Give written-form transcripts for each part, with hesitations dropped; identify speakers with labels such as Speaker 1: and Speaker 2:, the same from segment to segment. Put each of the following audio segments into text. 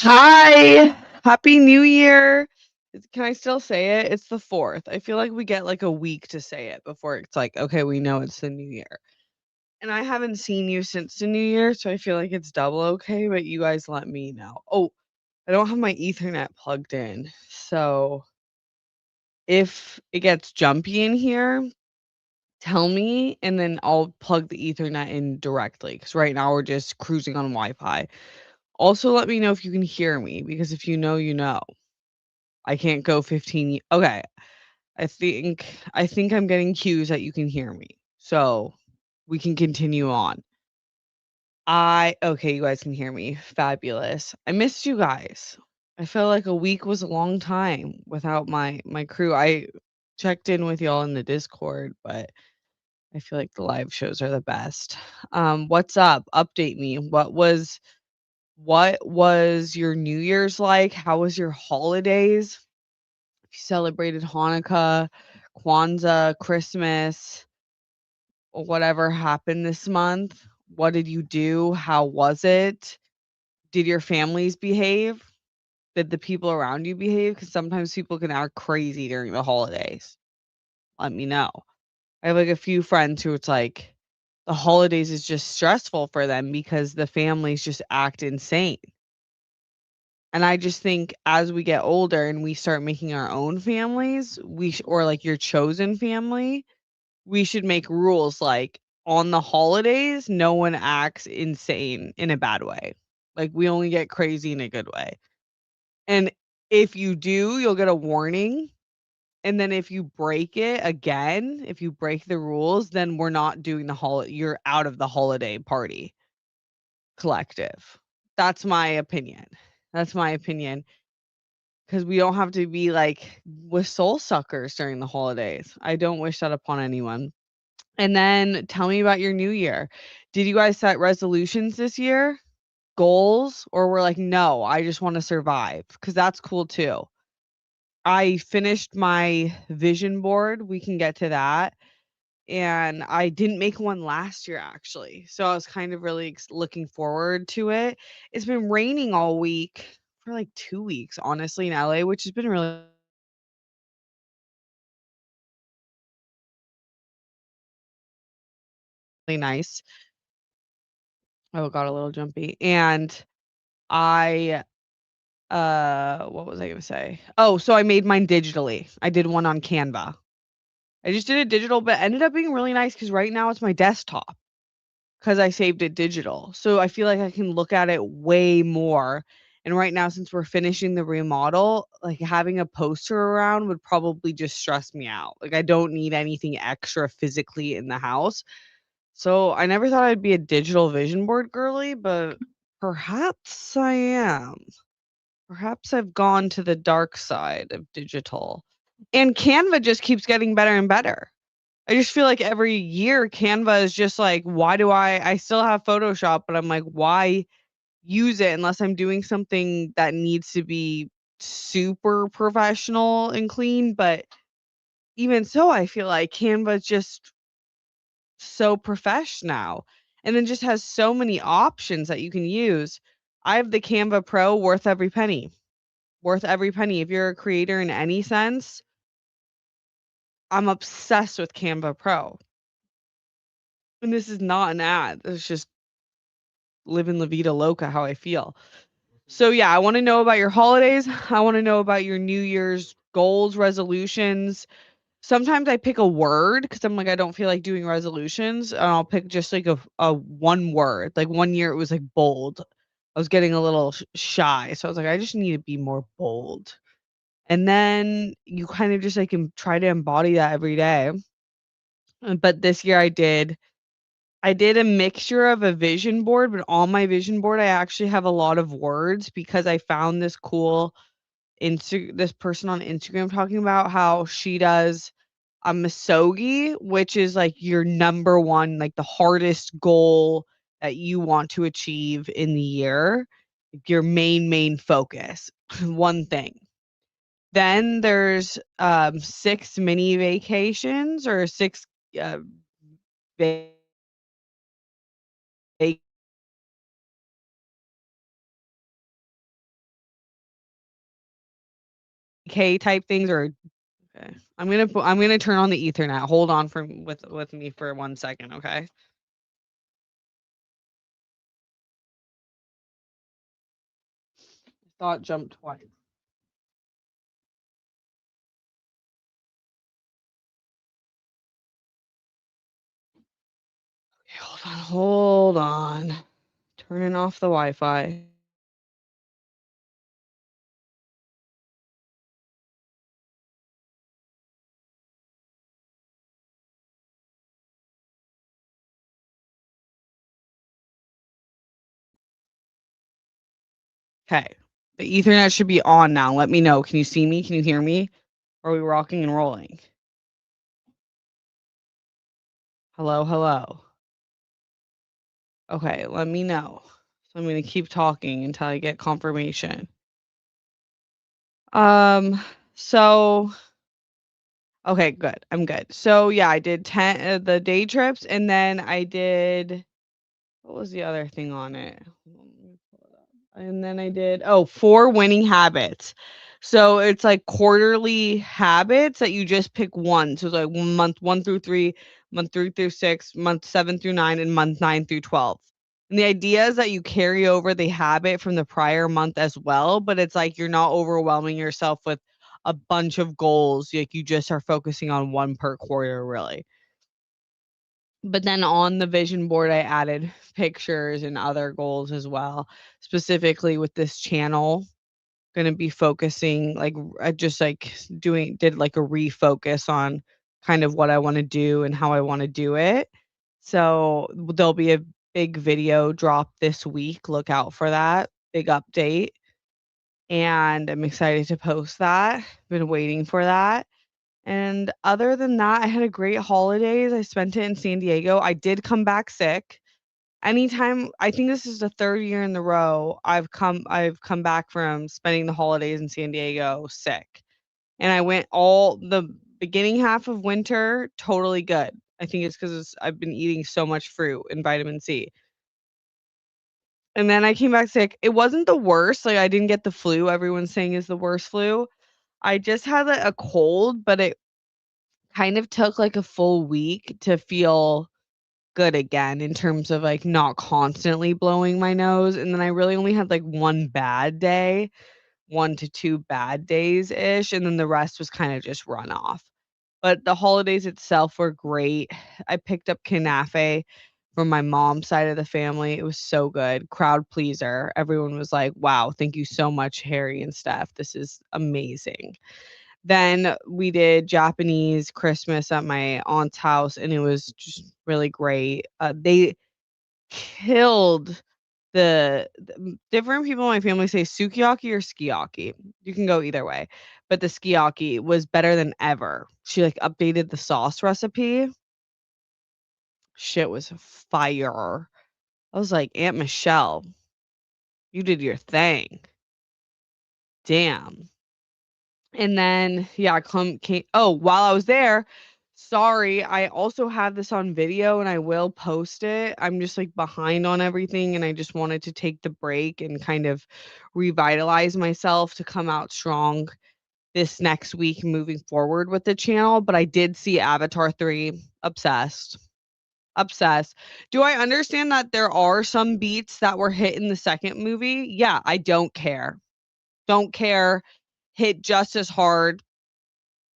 Speaker 1: Hi, happy New Year. Can I still say it? It's the 4th. I feel like we get like a week to say it before it's like, okay, we know it's the new year. And I haven't seen you since the new year, so I feel like it's double okay, but you guys let me know. Oh, I don't have my Ethernet plugged in. So if it gets jumpy in here, tell me and then I'll plug the Ethernet in directly because right now we're just cruising on Wi-Fi. Also, let me know if you can hear me because if you know, you know. I can't go 15 okay, I think I'm getting cues that you can hear me, so we can continue on. Okay, you guys can hear me, fabulous. I missed you guys. I felt like a week was a long time without my crew. I checked in with y'all in the Discord, but I feel like the live shows are the best. What's up? Update me. What was your New Year's like? How was your holidays? You celebrated Hanukkah, Kwanzaa, Christmas, or whatever happened this month. What did you do? How was it? Did your families behave? Did the people around you behave? Because sometimes people can act crazy during the holidays. Let me know. I have like a few friends who it's like the holidays is just stressful for them because the families just act insane. And I just think as we get older and we start making our own families, or like your chosen family, we should make rules like on the holidays, no one acts insane in a bad way. Like we only get crazy in a good way. And if you do, you'll get a warning. And then if you break it again, if you break the rules, then we're not doing the you're out of the holiday party collective. That's my opinion. That's my opinion. Because we don't have to be like with soul suckers during the holidays. I don't wish that upon anyone. And then tell me about your new year. Did you guys set resolutions this year? Goals? Or we're like, no, I just want to survive? Because that's cool too. I finished my vision board. We can get to that. And I didn't make one last year, actually. So I was kind of really looking forward to it. It's been raining all week for like 2 weeks, honestly, in LA, which has been really nice. Oh, got a little jumpy. And I what was I gonna say? Oh, so I made mine digitally. I did one on Canva. I just did it digital, but ended up being really nice because right now it's my desktop because I saved it digital. So I feel like I can look at it way more. And right now, since we're finishing the remodel, like having a poster around would probably just stress me out. Like I don't need anything extra physically in the house. So I never thought I'd be a digital vision board girly, but perhaps I am. Perhaps I've gone to the dark side of digital. And Canva just keeps getting better and better. I just feel like every year Canva is just like, why do I still have Photoshop, but I'm like, why use it unless I'm doing something that needs to be super professional and clean, but even so, I feel like Canva is just so profesh now and then just has so many options that you can use. I have the Canva Pro worth every penny. Worth every penny. If you're a creator in any sense, I'm obsessed with Canva Pro. And this is not an ad. It's just living la vida loca how I feel. So yeah, I want to know about your holidays. I want to know about your New Year's goals, resolutions. Sometimes I pick a word because I'm like I don't feel like doing resolutions, and I'll pick just like a one word. Like one year it was like bold. I was getting a little shy, so I was like I just need to be more bold. And then you kind of just like try to embody that every day. But this year I did a mixture of a vision board, but on my vision board I actually have a lot of words because I found this person on Instagram talking about how she does a misogi, which is like your number one, like the hardest goal that you want to achieve in the year, like your main focus, one thing. Then there's 6 mini vacations or 6 uh, va- K type things or okay. I'm gonna turn on the Ethernet. Hold on with me for 1 second, okay? Thought jumped twice. Okay, hold on. Turning off the Wi-Fi. Okay. The Ethernet should be on now. Let me know. Can you see me? Can you hear me? Are we rocking and rolling? Hello, hello. Okay, let me know. So I'm gonna keep talking until I get confirmation. Um, so okay, good. I'm good. So yeah, I did 10 the day trips and then I did what was the other thing on it? And then I did 4 winning habits. So it's like quarterly habits that you just pick one. So it's like month 1 through 3, month 3 through 6, month 7 through 9, and month 9 through 12. And the idea is that you carry over the habit from the prior month as well, but it's like you're not overwhelming yourself with a bunch of goals. Like you just are focusing on one per quarter, really. But then on the vision board, I added pictures and other goals as well, specifically with this channel. Gonna be focusing like just like did like a refocus on kind of what I want to do and how I want to do it. So there'll be a big video drop this week. Look out for that big update. And I'm excited to post that. Been waiting for that. And other than that, I had a great holidays. I spent it in San Diego. I did come back sick. Anytime I think this is the 3rd year in the row I've come back from spending the holidays in San Diego sick. And I went all the beginning half of winter totally good. I think it's 'cause I've been eating so much fruit and vitamin C. And then I came back sick. It wasn't the worst, like, I didn't get the flu everyone's saying is the worst flu. I just had, like, a cold, but it kind of took, like, a full week to feel good again in terms of, like, not constantly blowing my nose, and then I really only had, like, 1 bad day, 1 to 2 bad days-ish, and then the rest was kinda just runoff. But the holidays itself were great. I picked up knafe from my mom's side of the family. It was so good. Crowd pleaser. Everyone was like, "Wow, thank you so much, Harry and Steph. This is amazing." Then we did Japanese Christmas at my aunt's house, and it was just really great. They killed different people in my family say sukiyaki or skiaki. You can go either way, but the skiaki was better than ever. She, like, updated the sauce recipe. Shit was fire. I was like, "Aunt Michelle, you did your thing. Damn." And then, yeah, come came oh, while I was there, sorry, I also have this on video and I will post it. I'm just, like, behind on everything, and I just wanted to take the break and kind of revitalize myself to come out strong this next week moving forward with the channel, but I did see Avatar 3, obsessed, obsessed. Do I understand that there are some beats that were hit in the 2nd movie? Yeah, I don't care. Don't care. Hit just as hard.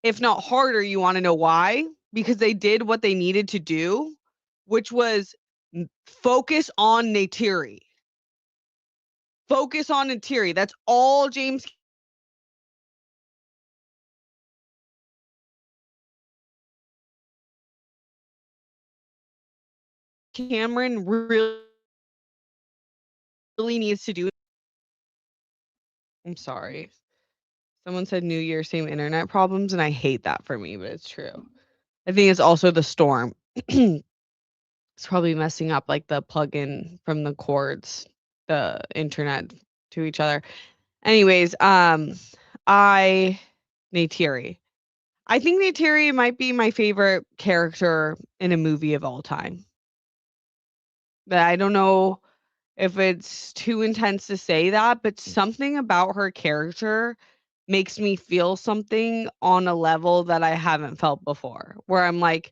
Speaker 1: If not harder, you wanna know why? Because they did what they needed to do, which was focus on Neytiri. Focus on Neytiri. That's all James Cameron really needs to do. I'm sorry. Someone said New Year, same internet problems, and I hate that for me, but it's true. I think it's also the storm. It's probably messing up, like, the plug-in from the cords, the internet to each other. Anyways, I Neytiri. I think Neytiri might be my favorite character in a movie of all time. But I don't know if it's too intense to say that, but something about her character makes me feel something on a level that I haven't felt before, where I'm like,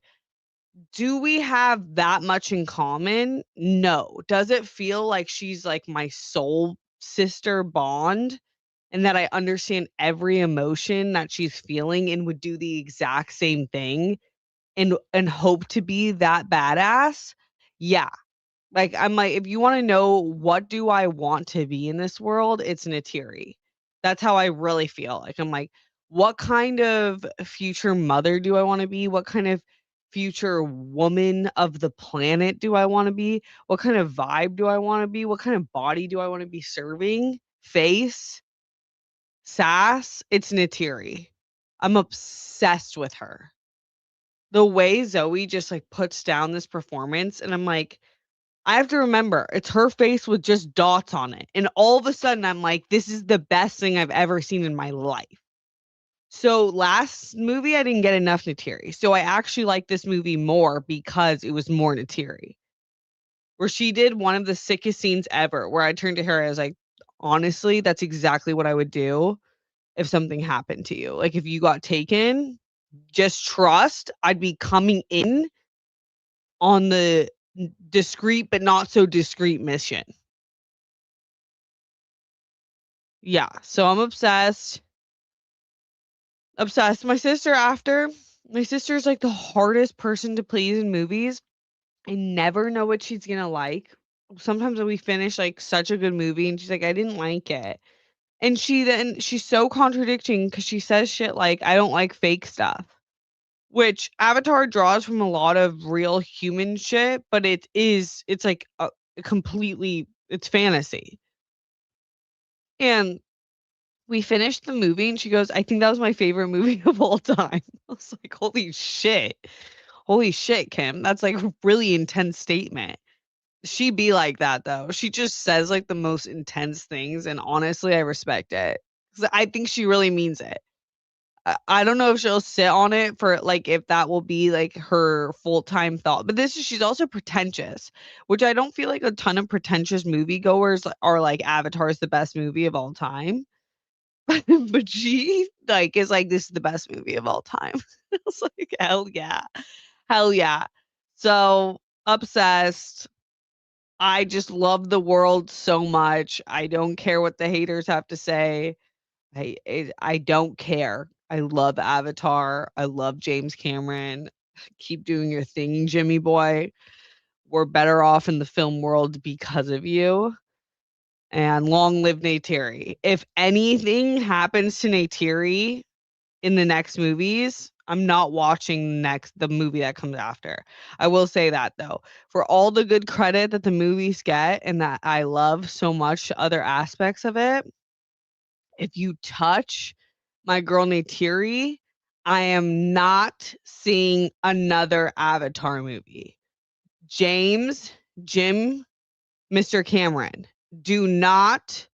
Speaker 1: "Do we have that much in common? No." Does it feel like she's, like, my soul sister bond, and that I understand every emotion that she's feeling and would do the exact same thing and hope to be that badass? Yeah. Like, I'm like, if you wanna know what do I want to be in this world, it's Natiri. That's how I really feel. Like, I'm like, what kind of future mother do I wanna be? What kind of future woman of the planet do I wanna be? What kind of vibe do I wanna be? What kind of body do I wanna be serving? Face? Sass? It's Natiri. I'm obsessed with her. The way Zoe just, like, puts down this performance, and I'm like, I have to remember, it's her face with just dots on it, and all of a sudden, I'm like, "This is the best thing I've ever seen in my life." So, last movie, I didn't get enough Natiri, so I actually like this movie more because it was more Natiri, where she did one of the sickest scenes ever, where I turned to her, I was like, "Honestly, that's exactly what I would do if something happened to you. Like, if you got taken, just trust I'd be coming in on the discreet but not so discreet mission." Yeah, so I'm obsessed. Obsessed. My sister's, like, the hardest person to please in movies. I never know what she's gonna like. Sometimes when we finish, like, such a good movie and she's like, "I didn't like it." And she's so contradicting because she says shit like, "I don't like fake stuff." Which Avatar draws from a lot of real human shit, but it's like a completely it's fantasy. And we finished the movie and she goes, "I think that was my favorite movie of all time." I was like, "Holy shit. Holy shit, Kim. That's like a really intense statement." She be like that though. She just says like the most intense things and honestly I respect it. 'Cause I think she really means it. I don't know if she'll sit on it for like if that will be like her full-time thought. But she's also pretentious, which I don't feel like a ton of pretentious moviegoers are like Avatar is the best movie of all time. But she, like, is like, "This is the best movie of all time." I was like, "Hell yeah. Hell yeah." So, obsessed. I just love the world so much. I don't care what the haters have to say. I don't care. I love Avatar. I love James Cameron. Keep doing your thing, Jimmy boy. We're better off in the film world because of you. And long live Neytiri. If anything happens to Neytiri in the next movies, I'm not watching the movie that comes after. I will say that though. For all the good credit that the movies get and that I love so much other aspects of it, if you touch my girl Neytiri, I am not seeing another Avatar movie. James, Jim, Mr. Cameron, do not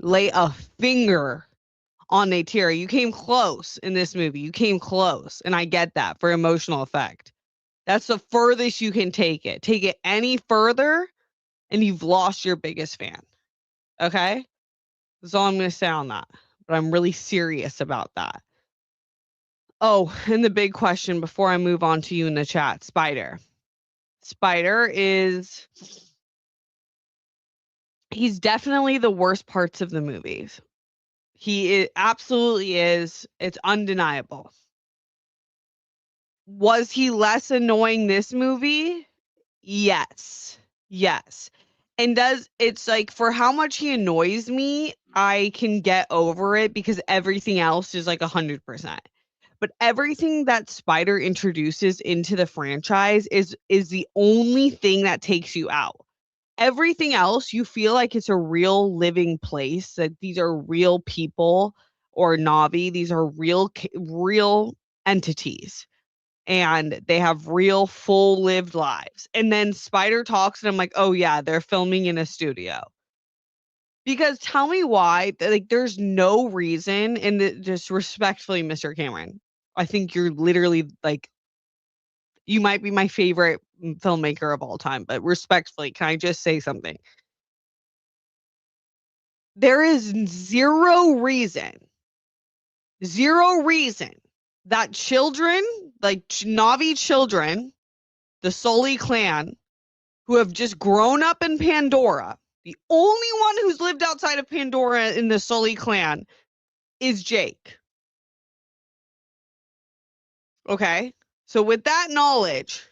Speaker 1: lay a finger on Neytiri. You came close in this movie. You came close, and I get that for emotional effect. That's the furthest you can take it. Take it any further, and you've lost your biggest fan. Okay? That's all I'm gonna say on that. But I'm really serious about that. Oh, and the big question before I move on to you in the chat, Spider. Spider is he's definitely the worst parts of the movies. Absolutely is. It's undeniable. Was he less annoying this movie? Yes. Yes. And does it's like for how much he annoys me, I can get over it because everything else is like 100%. But everything that Spider introduces into the franchise is the only thing that takes you out. Everything else, you feel like it's a real living place, that these are real people or Navi, these are real entities and they have real full lived lives. And then Spider talks and I'm like, "Oh yeah, they're filming in a studio." Because tell me why, like there's no reason and just respectfully, Mr. Cameron, I think you're literally like you might be my favorite filmmaker of all time, but respectfully, can I just say something? There is zero reason Zero reason that children, like Na'vi children, the Sully clan, who have just grown up in Pandora, the only one who's lived outside of Pandora in the Sully clan is Jake. Okay? So with that knowledge,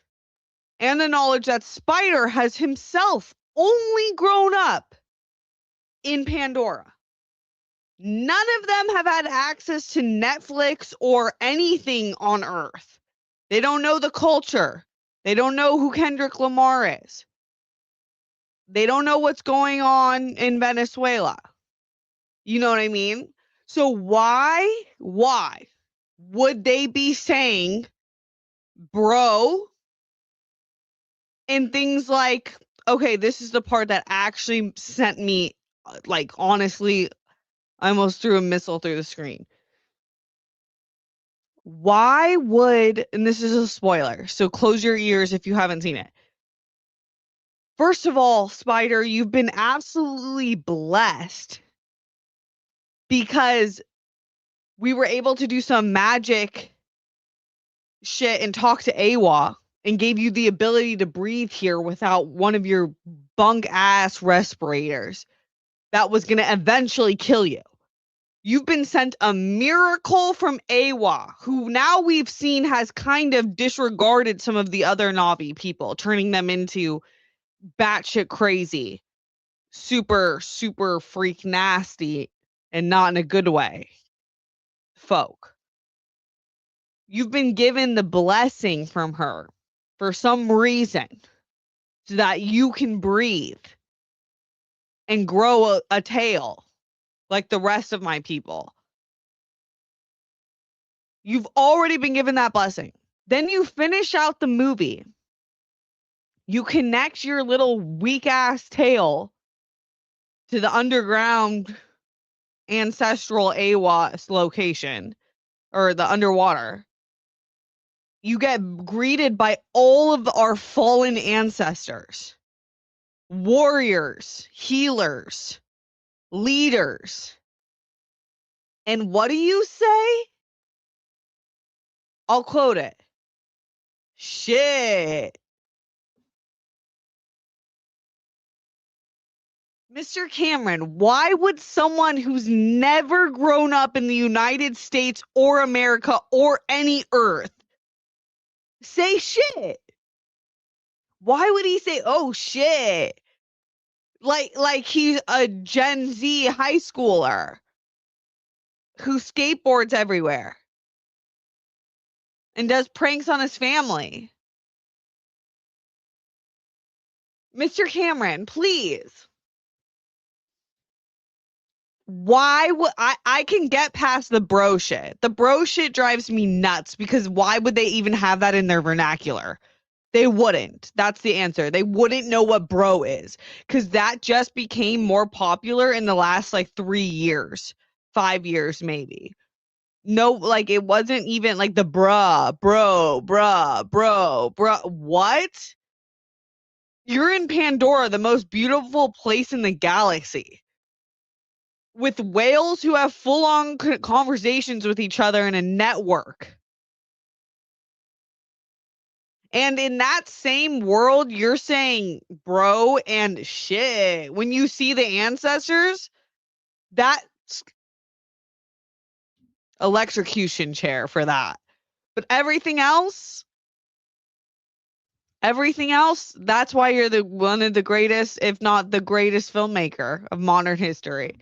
Speaker 1: and the knowledge that Spider has himself only grown up in Pandora, none of them have had access to Netflix or anything on Earth. They don't know the culture. They don't know who Kendrick Lamar is. They don't know what's going on in Venezuela. You know what I mean? So why would they be saying bro and things like, okay, this is the part that actually sent me, like, honestly, I almost threw a missile through the screen. Why would, and this is a spoiler, so close your ears if you haven't seen it. First of all, Spider, you've been absolutely blessed because we were able to do some magic shit and talk to Awa and gave you the ability to breathe here without one of your bunk ass respirators that was going to eventually kill you. You've been sent a miracle from Awa, who now we've seen has kind of disregarded some of the other Na'vi people, turning them into batshit crazy, super, super freak nasty, and not in a good way folk. You've been given the blessing from her for some reason so that you can breathe and grow a tail like the rest of my people. You've already been given that blessing. Then you finish out the movie. You connect your little weak ass tail to the underground ancestral AWAS location or the underwater. You get greeted by all of our fallen ancestors, warriors, healers, leaders. And what do you say? I'll quote it. Shit. Mr. Cameron, why would someone who's never grown up in the United States or America or any Earth say shit? Why would he say, oh shit? Like he's a Gen Z high schooler who skateboards everywhere and does pranks on his family. Mr. Cameron, please. Why would I can get past the bro shit. The bro shit drives me nuts because why would they even have that in their vernacular? They wouldn't. That's the answer. They wouldn't know what bro is because that just became more popular in the last like 3 years, 5 years maybe. No, like it wasn't even like the bruh, bro. What? You're in Pandora, the most beautiful place in the galaxy, with whales who have full-on conversations with each other in a network. And in that same world, you're saying bro and shit. When you see the ancestors, that's electrocution chair for that. But everything else, that's why you're the one of the greatest, if not the greatest filmmaker of modern history.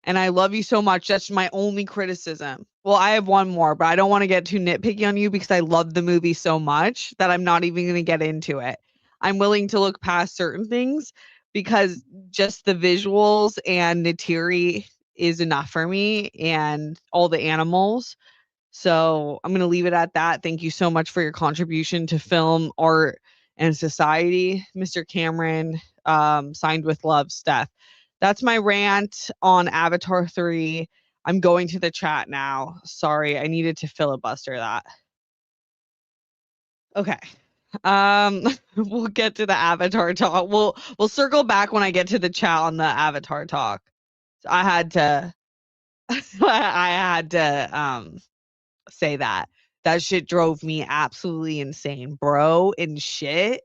Speaker 1: And I love you so much. That's my only criticism. Well, I have one more, but I don't want to get too nitpicky on you because I love the movie so much that I'm not even going to get into it. I'm willing to look past certain things because just the visuals and Neytiri is enough for me and all the animals. So I'm going to leave it at that. Thank you so much for your contribution to film, art, and society, Mr. Cameron. Signed with love, Steph. That's my rant on Avatar 3. I'm going to the chat now. Sorry, I needed to filibuster that. Okay. We'll get to the Avatar talk. We'll circle back when I get to the chat on the Avatar talk. So I had to I had to, say that. That shit drove me absolutely insane, bro, and shit.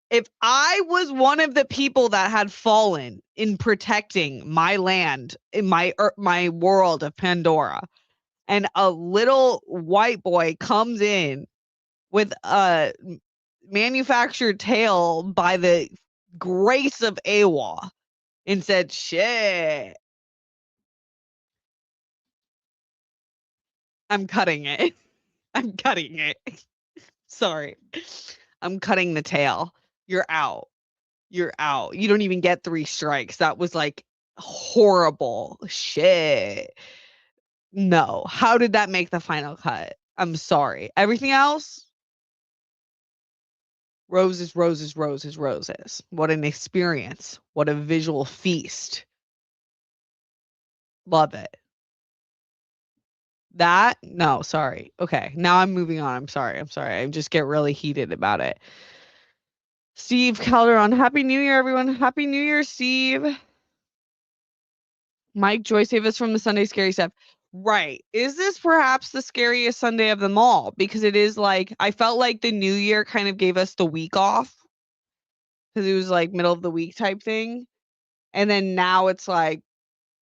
Speaker 1: If I was one of the people that had fallen in protecting my land in my world of Pandora, and a little white boy comes in with a manufactured tail by the grace of AWA and said, "Shit, I'm cutting it. I'm cutting it. Sorry. I'm cutting the tail. You're out. You're out. You don't even get 3 strikes. That was, like, horrible. Shit. No. How did that make the final cut? I'm sorry. Everything else, roses, roses, roses, roses. What an experience. What a visual feast. Love it. That? No, sorry. Okay, now I'm moving on. I'm sorry. I'm sorry. I just get really heated about it. Steve Calderon, Happy New Year, everyone. Happy New Year, Steve. Mike Joy, save us from the Sunday scary stuff. Right. Is this perhaps the scariest Sunday of them all? Because it is like, I felt like the new year kind of gave us the week off because it was like middle of the week type thing. And then now it's like,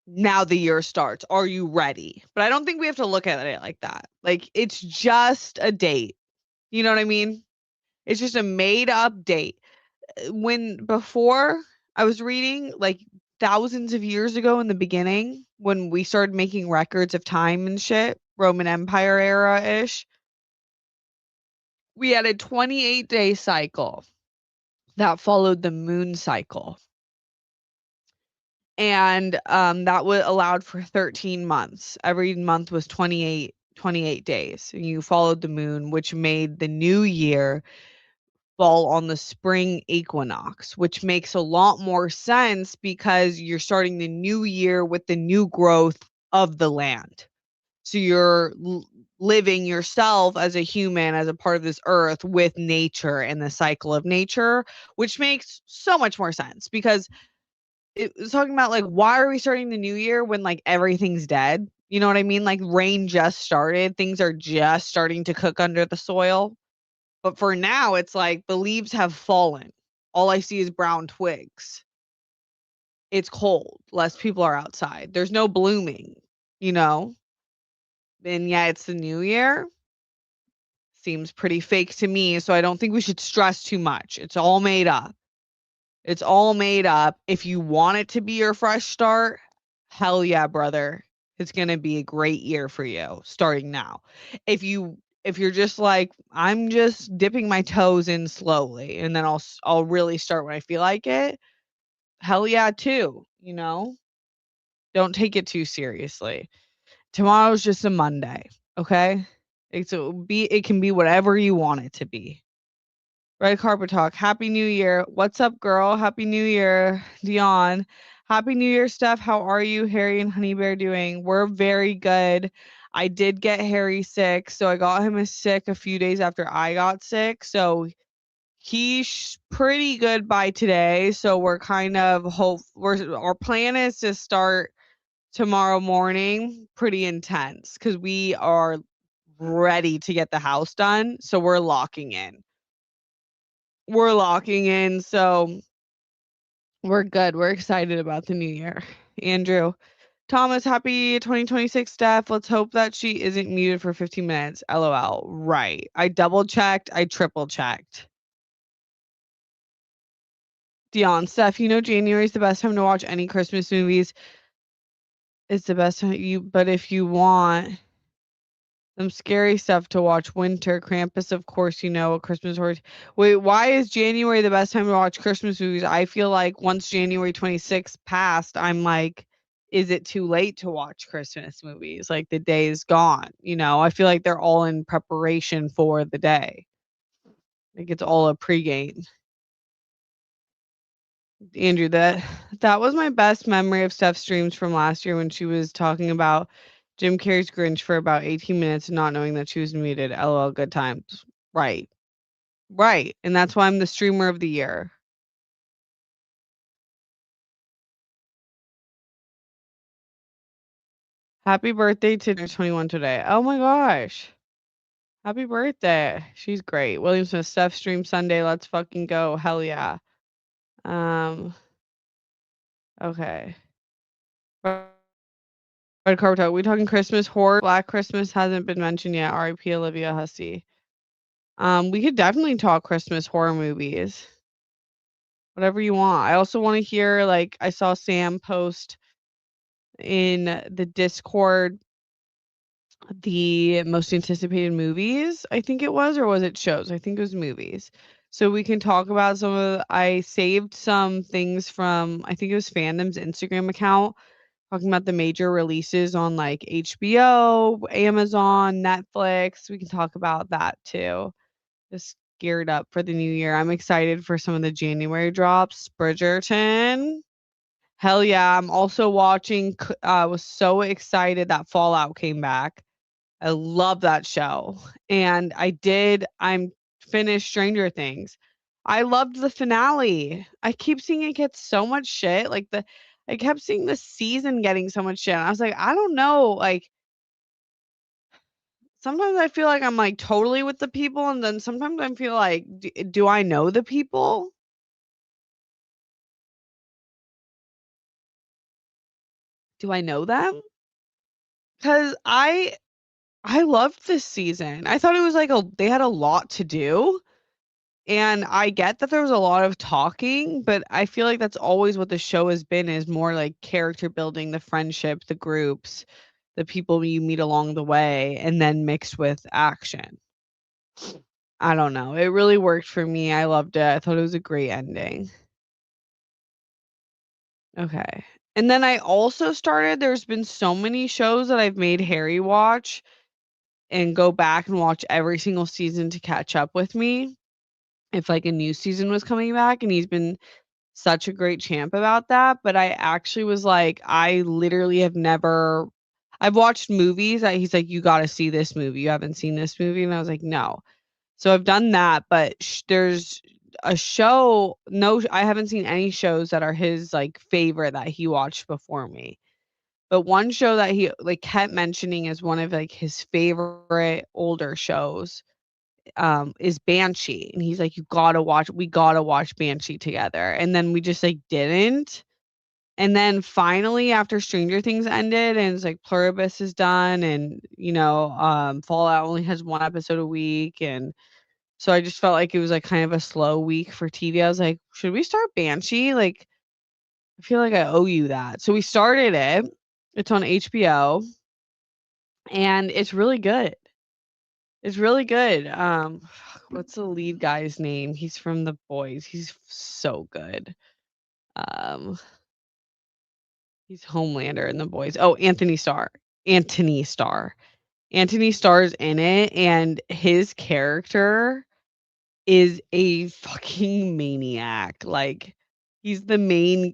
Speaker 1: now the year starts. Are you ready? But I don't think we have to look at it like that. Like, it's just a date. You know what I mean? It's just a made up date. When before I was reading, like, thousands of years ago in the beginning, when we started making records of time and shit, Roman Empire era-ish, we had a 28-day cycle that followed the moon cycle. And that would allowed for 13 months. Every month was 28 days. And you followed the moon, which made the new year fall on the spring equinox, which makes a lot more sense because you're starting the new year with the new growth of the land. So you're living yourself as a human, as a part of this earth with nature and the cycle of nature, which makes so much more sense because it was talking about like, why are we starting the new year when like everything's dead? You know what I mean? Like rain just started, things are just starting to cook under the soil. But for now, it's like the leaves have fallen. All I see is brown twigs. It's cold. Less people are outside. There's no blooming, you know? And yeah, it's the new year. Seems pretty fake to me. So I don't think we should stress too much. It's all made up. It's all made up. If you want it to be your fresh start, hell yeah, brother. It's going to be a great year for you starting now. If you're just like, I'm just dipping my toes in slowly and then I'll really start when I feel like it. Hell yeah, too, you know? Don't take it too seriously. Tomorrow's just a Monday, okay? It can be whatever you want it to be. Red Carpet Talk. Happy New Year. What's up, girl? Happy New Year, Dion. Happy New Year, Steph. How are you, Harry and Honey Bear, doing? We're very good. I did get Harry sick, so I got him sick a few days after I got sick. So he's pretty good by today. So we're kind of our plan is to start tomorrow morning pretty intense because we are ready to get the house done. So we're locking in. So we're good. We're excited about the new year. Andrew, Thomas, happy 2026, Steph. Let's hope that she isn't muted for 15 minutes. LOL. Right. I double checked. I triple checked. Dion, Steph, you know January is the best time to watch any Christmas movies. It's the best time but if you want some scary stuff to watch, winter, Krampus, of course, you know, a Christmas horror. Wait, why is January the best time to watch Christmas movies? I feel like once January 26th passed, I'm like, is it too late to watch Christmas movies? Like the day is gone, you know? I feel like they're all in preparation for the day. Like it's all a pregame. Andrew, that was my best memory of Steph's streams from last year when she was talking about Jim Carrey's Grinch for about 18 minutes, not knowing that she was muted. LOL, good times. Right. Right. And that's why I'm the streamer of the year. Happy birthday to 21 today. Oh my gosh. Happy birthday. She's great. William Smith, Steph stream Sunday. Let's fucking go. Hell yeah. Um, okay. Red carpet talk. We talking Christmas horror? Black Christmas hasn't been mentioned yet. R.I.P. Olivia Hussey. We could definitely talk Christmas horror movies. Whatever you want. I also want to hear, like, I saw Sam post in the Discord the most anticipated movies, I think it was, or was it shows? I think it was movies. So we can talk about some of I saved some things from I think it was Fandom's Instagram account talking about the major releases on like HBO, Amazon, Netflix. We can talk about that too. Just geared up for the new year. I'm excited for some of the January drops. Bridgerton. Hell yeah. I'm also watching was so excited that Fallout came back. I love that show. And I'm finished Stranger Things. I loved the finale. I keep seeing it get so much shit. I kept seeing the season getting so much shit. And I was like, I don't know. Like sometimes I feel like I'm like totally with the people, and then sometimes I feel like, do I know the people? Do I know them? Because I loved this season. I thought it was like they had a lot to do. And I get that there was a lot of talking, but I feel like that's always what the show has been is more like character building, the friendship, the groups, the people you meet along the way, and then mixed with action. I don't know. It really worked for me. I loved it. I thought it was a great ending. Okay. And then I also started there's been so many shows that I've made Harry watch and go back and watch every single season to catch up with me if like a new season was coming back, and he's been such a great champ about that, but I actually was like, I literally have never I've watched movies that he's like, "You gotta see this movie. You haven't seen this movie?" And I was like, "No." So I've done that, but there's a show no, I haven't seen any shows that are his, like, favorite that he watched before me. But one show that he, like, kept mentioning as one of, like, his favorite older shows, is Banshee, and he's like, we gotta watch Banshee together," and then we just, like, didn't, and then finally, after Stranger Things ended and it's like Pluribus is done and, Fallout only has 1 episode a week, and so I just felt like it was, like, kind of a slow week for TV. I was like, "Should we start Banshee?" Like, I feel like I owe you that. So we started it. It's on HBO, and it's really good. It's really good. What's the lead guy's name? He's from The Boys. He's so good. Um, he's Homelander in The Boys. Oh, Anthony Starr. Anthony Starr. Anthony Starr's in it, and his character is a fucking maniac. Like, he's the main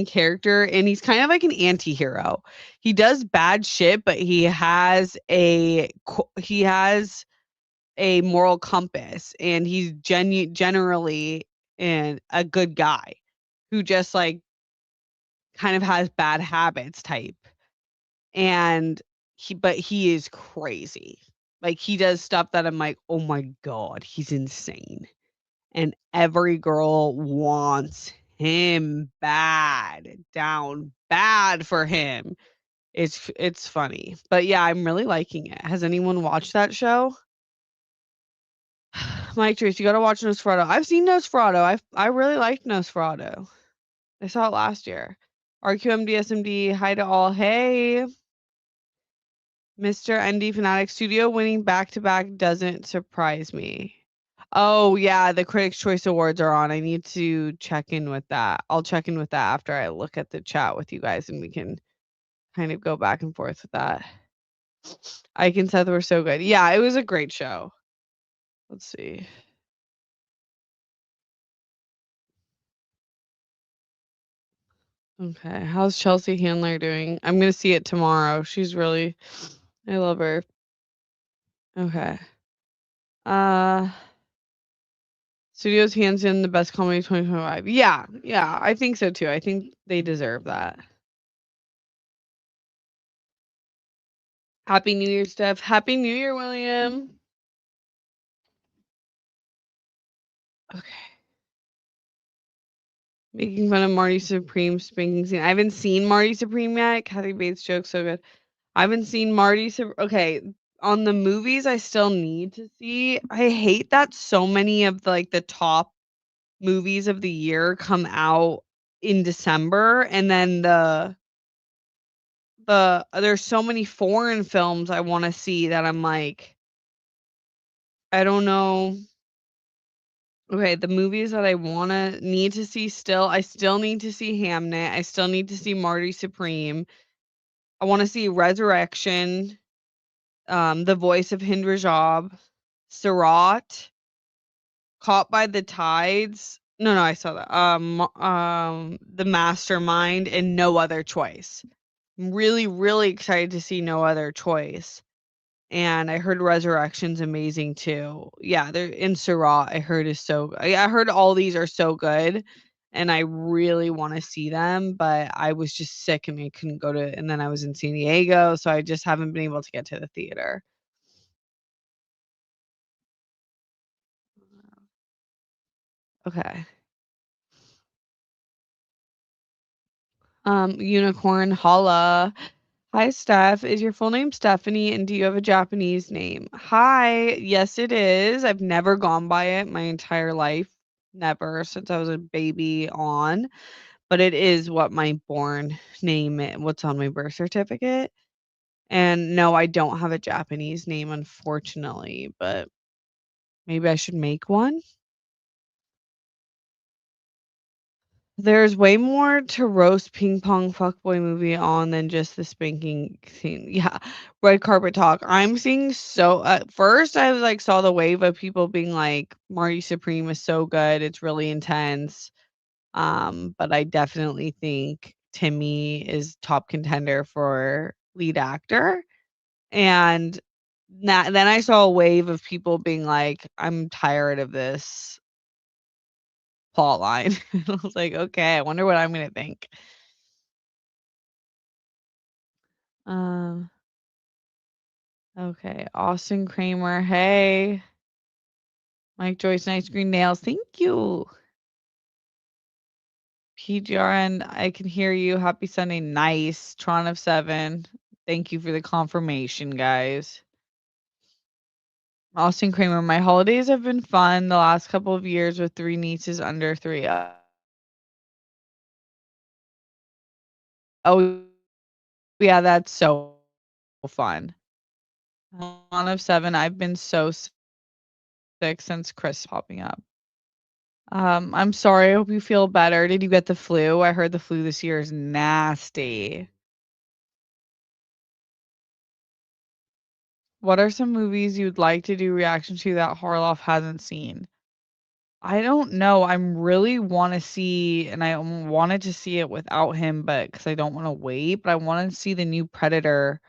Speaker 1: character, and he's kind of like an anti-hero. He does bad shit, but he has a moral compass, and he's generally a good guy who just, like, kind of has bad habits type, and he is crazy. Like, he does stuff that I'm like, "Oh my god, he's insane," and every girl wants him down bad for him. It's funny, but yeah, I'm really liking it. Has anyone watched that show? Mike Trace, you gotta watch Nosferatu. I've seen Nosferatu. I really liked Nosferatu. I saw it last year. RQMDSMD, hi to all. Hey, Mr. ND Fanatic Studio winning back to back doesn't surprise me. Oh yeah, the Critics' Choice Awards are on. I need to check in with that. I'll check in with that after I look at the chat with you guys, and we can kind of go back and forth with that. Ike and Seth were so good. Yeah, it was a great show. Let's see. Okay, how's Chelsea Handler doing? I'm gonna see it tomorrow. I love her. Okay. Uh, Studios hands in the best comedy 2025. Yeah, yeah, I think so too. I think they deserve that. Happy New Year, Steph. Happy New Year, William. Okay. Making fun of Marty Supreme spanking scene. I haven't seen Marty Supreme yet. Kathy Bates joke so good. I haven't seen Okay, on the movies I still need to see. I hate that so many of like the top movies of the year come out in December, and then there's so many foreign films I want to see that I'm like, I don't know. Okay, the movies that I wanna need to see still, I still need to see Hamnet, I still need to see Marty Supreme. I wanna see Resurrection, The Voice of Hind Rajab, Sirat, Caught by the Tides. No, I saw that. The Mastermind, and No Other Choice. I'm really, really excited to see No Other Choice. And I heard Resurrection's amazing too. Yeah, they're in Surat, I heard is so I heard all these are so good, and I really wanna see them, but I was just sick and I couldn't go to, and then I was in San Diego, so I just haven't been able to get to the theater. Okay. Unicorn, holla. Hi, Steph. Is your full name Stephanie, and do you have a Japanese name? Hi. Yes, it is. I've never gone by it my entire life. Never since I was a baby on. But it is what my born name what's on my birth certificate. And no, I don't have a Japanese name, unfortunately, but maybe I should make one. There's way more to roast ping pong fuckboy movie on than just the spanking scene. Yeah, red carpet talk. I'm seeing so at first I was like saw the wave of people being like Marty Supreme is so good, it's really intense. But I definitely think Timmy is top contender for lead actor. And then I saw a wave of people being like, I'm tired of this plot line. I was like, okay, I wonder what I'm gonna think. Um, okay, Austin Kramer, hey. Mike Joyce, nice green nails. Thank you. PGRN, I can hear you. Happy Sunday. Nice. Tron of 7. Thank you for the confirmation, guys. Austin Kramer, my holidays have been fun the last couple of years with 3 nieces under 3. Oh, yeah, that's so fun. One of 7, I've been so sick since Chris popping up. I'm sorry, I hope you feel better. Did you get the flu? I heard the flu this year is nasty. What are some movies you'd like to do reaction to that Harloff hasn't seen? I don't know. I'm really wanna see, and I wanted to see it without him, but because I don't wanna wait, but I wanna see the new Predator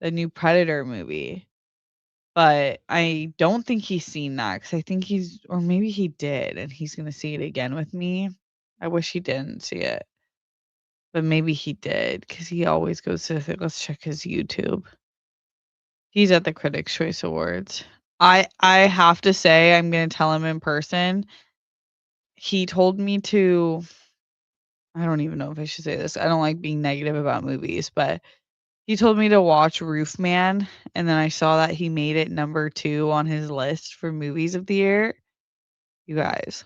Speaker 1: movie. But I don't think he's seen that because I think he's, or maybe he did, and he's gonna see it again with me. I wish he didn't see it, but maybe he did because he always goes to let's check his YouTube. He's at the Critics' Choice Awards. I have to say, I'm gonna tell him in person. He told me to, I don't even know if I should say this. I don't like being negative about movies, but he told me to watch Roof Man, and then I saw that he made it number 2 on his list for movies of the year. You guys,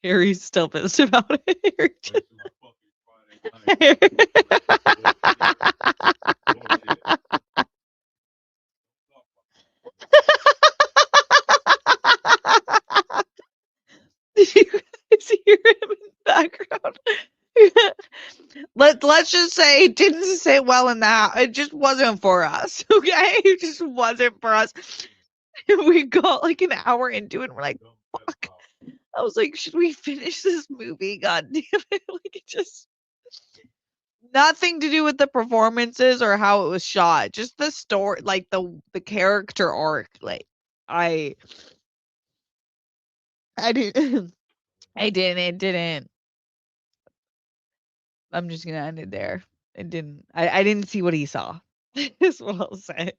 Speaker 1: Harry's still pissed about it. Did you guys hear him in the background? Let's just say it didn't sit well in that. It just wasn't for us, okay? It just wasn't for us. We got like an hour into it and we're like, fuck. I was like, should we finish this movie? God damn it. Like it just nothing to do with the performances or how it was shot. Just the story, like the character arc. Like I I didn't I didn't it didn't I'm just gonna end it there. I didn't see what he saw, is what I'll say.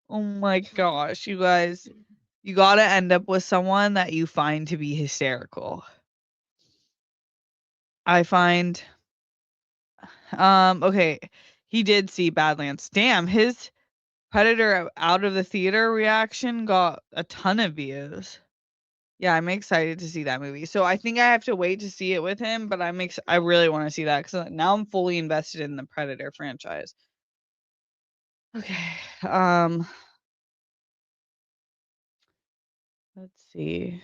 Speaker 1: Oh my gosh, you guys, you gotta end up with someone that you find to be hysterical. I find okay, he did see Badlands. Damn, his Predator out of the theater reaction got a ton of views. Yeah, I'm excited to see that movie. So I think I have to wait to see it with him, but I really wanna see that because now I'm fully invested in the Predator franchise. Okay, let's see.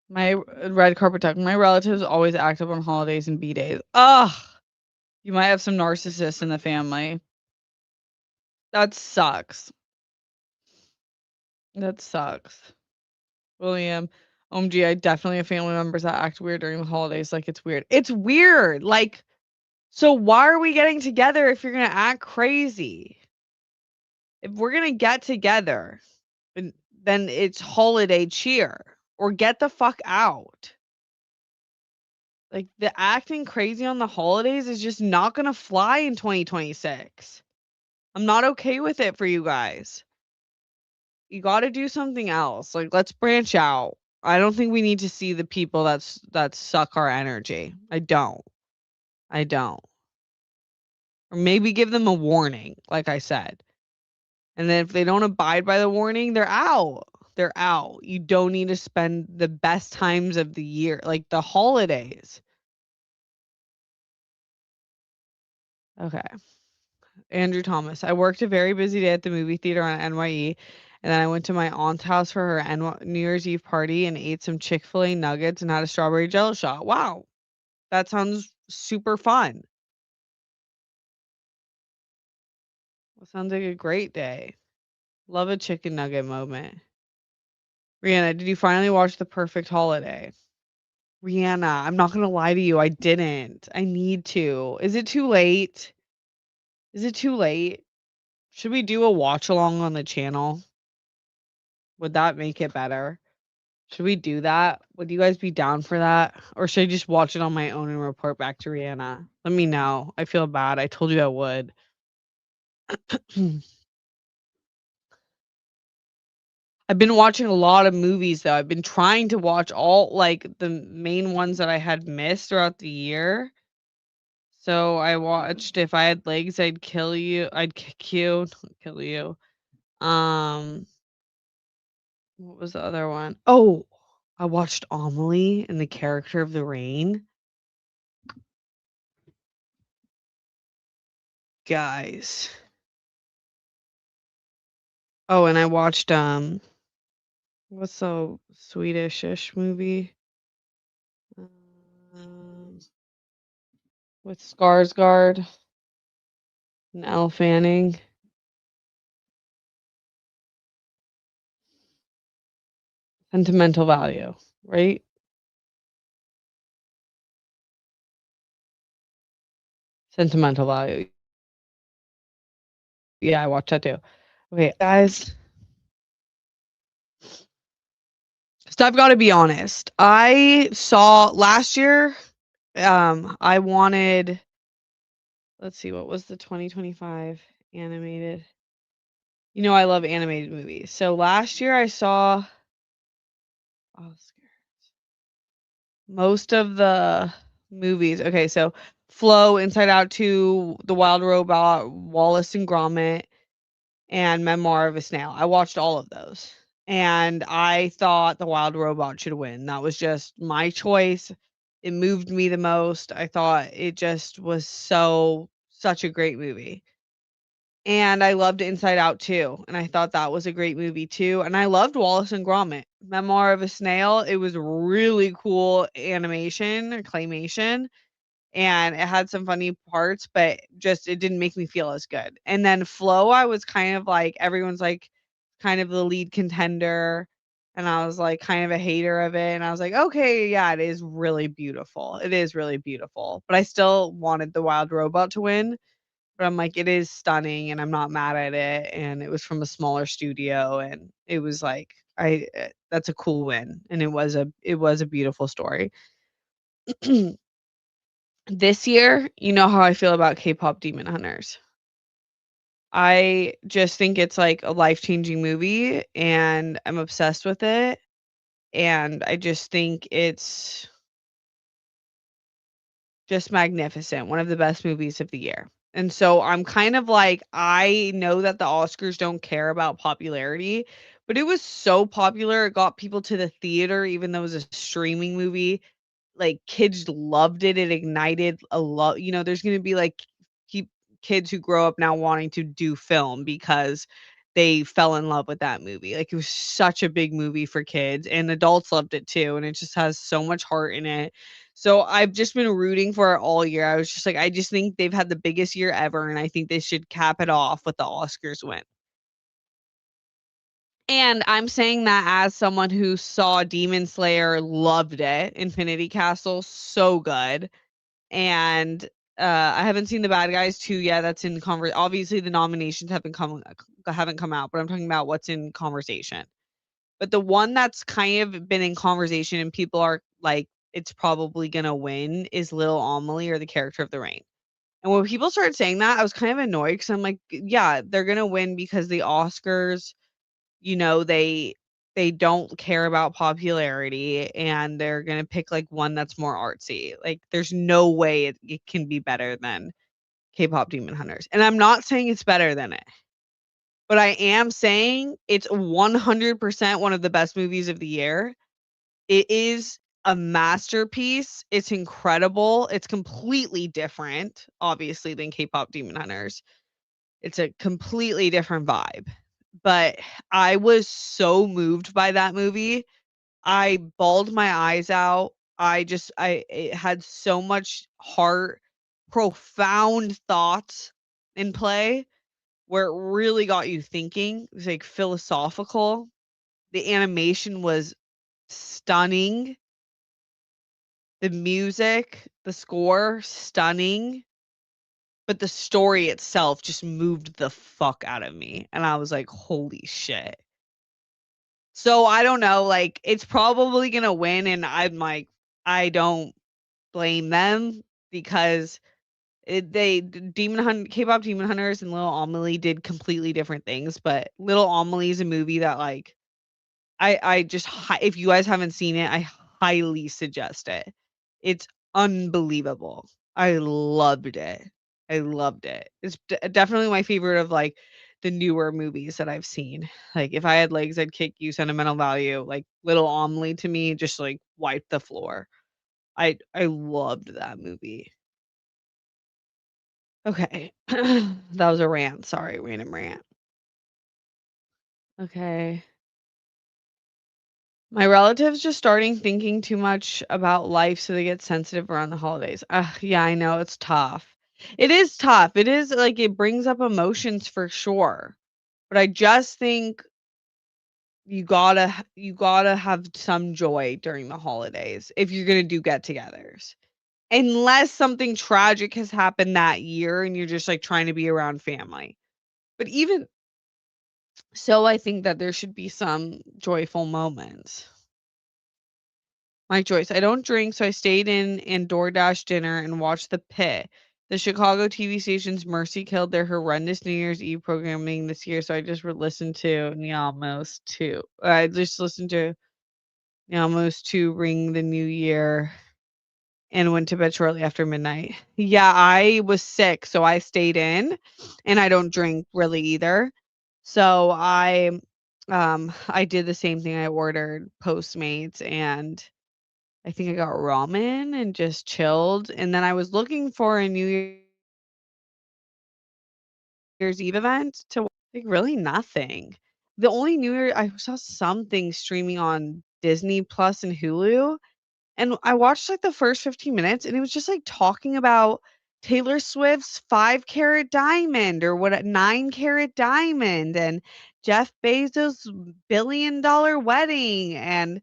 Speaker 1: My red carpet talk. My relatives always act up on holidays and B-days. Ugh! You might have some narcissists in the family. That sucks. That sucks. William, OMG, I definitely have family members that act weird during the holidays, like, it's weird. It's weird! Like, so why are we getting together if you're gonna act crazy? If we're gonna get together, then it's holiday cheer, or get the fuck out. Like, the acting crazy on the holidays is just not gonna fly in 2026. I'm not okay with it for you guys. You gotta do something else. Like, let's branch out. I don't think we need to see the people that suck our energy. I don't. I don't. Or maybe give them a warning, like I said. And then if they don't abide by the warning, they're out. They're out. You don't need to spend the best times of the year, like the holidays. Okay. Andrew Thomas. I worked a very busy day at the movie theater on NYE, and then I went to my aunt's house for her New Year's Eve party and ate some Chick-fil-A nuggets and had a strawberry jello shot. Wow, that sounds super fun. That sounds like a great day. Love a chicken nugget moment. Rihanna, did you finally watch The Perfect Holiday? Rihanna, I'm not gonna lie to you, I didn't. I need to. Is it too late? Is it too late? Should we do a watch along on the channel? Would that make it better? Should we do that? Would you guys be down for that? Or should I just watch it on my own and report back to Rihanna? Let me know. I feel bad. I told you I would. I've been watching a lot of movies though. I've been trying to watch all like the main ones that I had missed throughout the year. So I watched If I Had Legs, I'd Kill You. I'd Kick You. Kill You. Um, what was the other one? Oh, I watched Amelie and the Character of the Rain. Guys. Oh, and I watched what's the Swedish-ish movie? Um, with Skarsgård and Elle Fanning. Sentimental Value, right? Sentimental Value. Yeah, I watched that too. Okay, guys. So I've got to be honest. I saw last year. I wanted. Let's see, what was the 2025 animated? You know, I love animated movies. So last year I saw. Oscar. Most of the movies. Okay, so Flow, Inside Out 2, The Wild Robot, Wallace and Gromit, and Memoir of a Snail. I watched all of those. And I thought The Wild Robot should win. That was just my choice. It moved me the most. I thought it just was such a great movie. And I loved Inside Out too, and I thought that was a great movie too, and I loved Wallace and Gromit. Memoir of a Snail, it was really cool animation or claymation, and it had some funny parts, but just it didn't make me feel as good. And then Flow, I was kind of like everyone's like kind of the lead contender, and I was like kind of a hater of it, and I was like, "Okay, yeah, it is really beautiful. It is really beautiful." But I still wanted The Wild Robot to win. But I'm like, it is stunning and I'm not mad at it, and it was from a smaller studio, and it was like that's a cool win, and it was a beautiful story. This year, you know how I feel about K-pop Demon Hunters. I just think it's, like, a life-changing movie, and I'm obsessed with it, and I just think it's just magnificent, one of the best movies of the year. And so I'm kind of like, I know that the Oscars don't care about popularity, but it was so popular, it got people to the theater even though it was a streaming movie. Like, kids loved it, it ignited a lot. There's gonna be, like, peop kids who grow up now wanting to do film because they fell in love with that movie. Like, it was such a big movie for kids, and adults loved it too, and it just has so much heart in it. So, I've just been rooting for it all year. I was just like, I just think they've had the biggest year ever, and I think they should cap it off with the Oscars win. And I'm saying that as someone who saw Demon Slayer, loved it, Infinity Castle, so good. And, I haven't seen The Bad Guys 2 yet, that's in obviously, the nominations haven't come out, but I'm talking about what's in conversation. But the one that's kind of been in conversation and people are like, "It's probably gonna win," is Little Amelie or The Character of the Rain. And when people started saying that, I was kind of annoyed because 'cause I'm like, "Yeah, they're gonna win because the Oscars, they don't care about popularity, and they're gonna pick, like, one that's more artsy." Like, there's no way it can be better than K-pop Demon Hunters, and I'm not saying it's better than it, but I am saying it's 100% one of the best movies of the year. It is a masterpiece, it's incredible, it's completely different, obviously, than K-pop Demon Hunters. It's a completely different vibe, but I was so moved by that movie. I bawled my eyes out. It had so much heart, profound thoughts in play where it really got you thinking. It was, like, philosophical. The animation was stunning. The music, the score, stunning. But the story itself just moved the fuck out of me, and I was like, "Holy shit." So, I don't know, like, it's probably gonna win, and I'm like, I don't blame them because it they D Demon Hunt K-pop Demon Hunters and Little Amelie did completely different things, but Little Amelie is a movie that, like, I just if you guys haven't seen it, I highly suggest it. It's unbelievable. I loved it. I loved it. It's definitely my favorite of, like, the newer movies that I've seen. Like, if I had legs, I'd kick you, sentimental value, like, Little Amelie to me just, like, wiped the floor. I loved that movie. Okay. That was a rant, sorry, random rant. Okay. My relatives just starting thinking too much about life, so they get sensitive around the holidays. Ugh, yeah, I know, it's tough. It is tough. It is like it brings up emotions for sure. But I just think you gotta have some joy during the holidays if you're gonna do get-togethers. Unless something tragic has happened that year and you're just like trying to be around family. But even so, I think that there should be some joyful moments. My choice. I don't drink, so I stayed in and DoorDash dinner and watched The Pit. The Chicago TV station's Mercy killed their horrendous New Year's Eve programming this year, so I just listened to Niamos 2. I just listened to Niamos 2 Ring the New Year and went to bed shortly after midnight. Yeah, I was sick, so I stayed in, and I don't drink really either. So I did the same thing. I ordered Postmates and I think I got ramen and just chilled, and then I was looking for a New Year's Eve event to like, really nothing. The only New Year I saw something streaming on Disney Plus and Hulu, and I watched, like, the first 15 minutes, and it was just, like, talking about Taylor Swift's 5-carat diamond or what a 9-carat diamond and Jeff Bezos' billion-dollar wedding and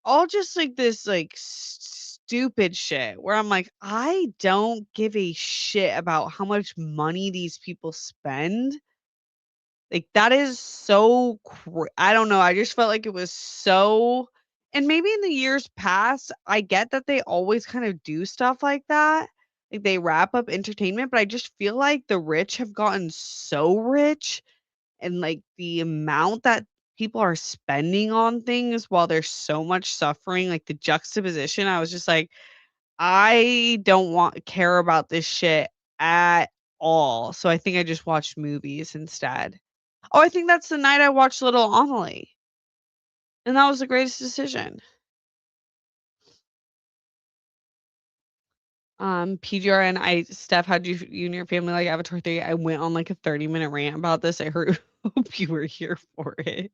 Speaker 1: all just like this like stupid shit where I'm like, I don't give a shit about how much money these people spend. Like, that is so I don't know, I just felt like it was so and maybe in the years past, I get that they always kind of do stuff like that, like, they wrap up entertainment, but I just feel like the rich have gotten so rich and, like, the amount that people are spending on things while there's so much suffering, like, the juxtaposition, I was just like, "I don't want care about this shit at all." So I think I just watched movies instead. Oh, I think that's the night I watched Little Amelie, and that was the greatest decision. PGRN, Steph, how'd you and your family like Avatar 3? I went on, like, a 30-minute rant about this. I heard hope you were here for it.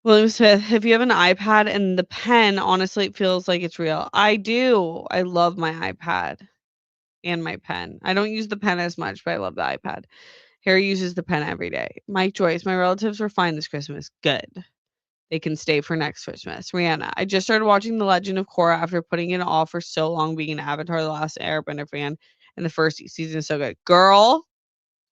Speaker 1: William Smith, if you have an iPad and the pen, honestly, it feels like it's real. I do. I love my iPad and my pen. I don't use the pen as much, but I love the iPad. Harry uses the pen every day. Mike Joyce, my relatives were fine this Christmas. Good. They can stay for next Christmas. Rihanna, I just started watching The Legend of Korra after putting it off for so long being an Avatar: The Last Airbender fan, and the first season is so good. Girl,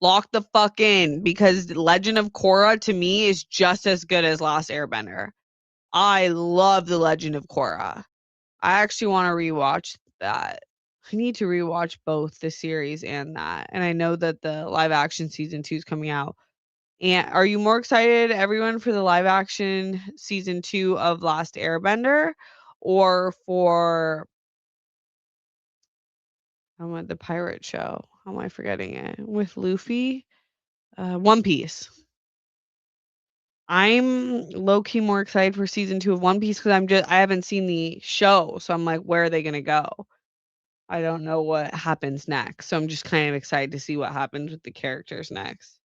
Speaker 1: lock the fuck in because Legend of Korra to me is just as good as Last Airbender. I love The Legend of Korra. I actually wanna rewatch that. I need to rewatch both the series and that, and I know that the live action season 2 is coming out. And are you more excited, everyone, for the live action season 2 of Last Airbender or for the pirate show? How am I forgetting it? With Luffy? One Piece. I'm low key more excited for season 2 of One Piece because I haven't seen the show, so I'm like, where are they gonna go? I don't know what happens next, so I'm just kind of excited to see what happens with the characters next.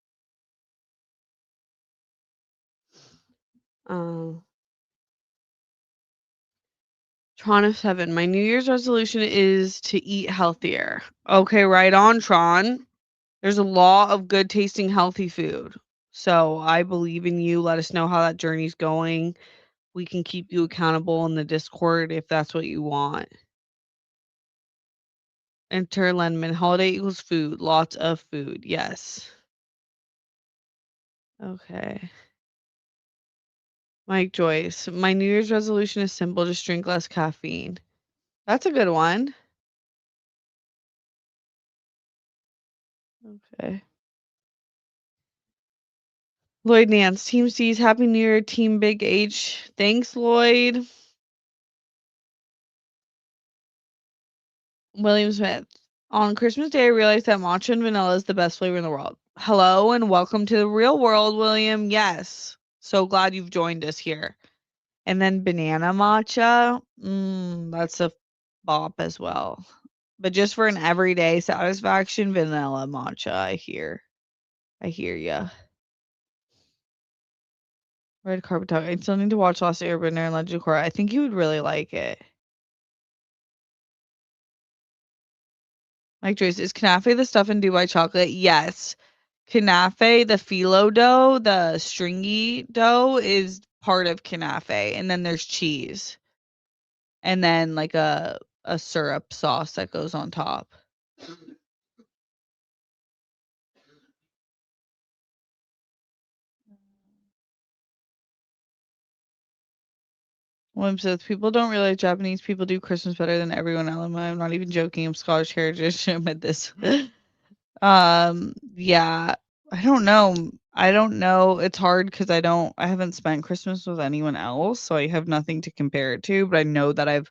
Speaker 1: Um, Tron of 7, my New Year's resolution is to eat healthier. Okay, right on, Tron. There's a law of good tasting healthy food. So I believe in you. Let us know how that journey's going. We can keep you accountable in the Discord if that's what you want. Enter Lenman. Holiday equals food. Lots of food. Yes. Okay. Mike Joyce. My New Year's resolution is simple. Just drink less caffeine. That's a good one. Okay. Lloyd Nance. Team C's. Happy New Year. Team Big H. Thanks, Lloyd. William Smith. On Christmas Day, I realized that matcha and vanilla is the best flavor in the world. Hello and welcome to the real world, William. Yes. So glad you've joined us here. And then banana matcha. That's a bop as well. But just for an everyday satisfaction, vanilla matcha, I hear. I hear ya. Red Carpet Talk. I still need to watch Lost Airbender and Legend of Korra. I think you would really like it. Mike Joyce, is Knafe the stuff in Dubai chocolate? Yes. Knafe, the phyllo dough, the stringy dough is part of knafe, and then there's cheese, and then like a syrup sauce that goes on top. William says people don't realize Japanese people do Christmas better than everyone else. I'm not even joking. I'm Scottish heritage. I admit this. Yeah, I don't know. I don't know. It's hard because I haven't spent Christmas with anyone else, so I have nothing to compare it to. But I know that I've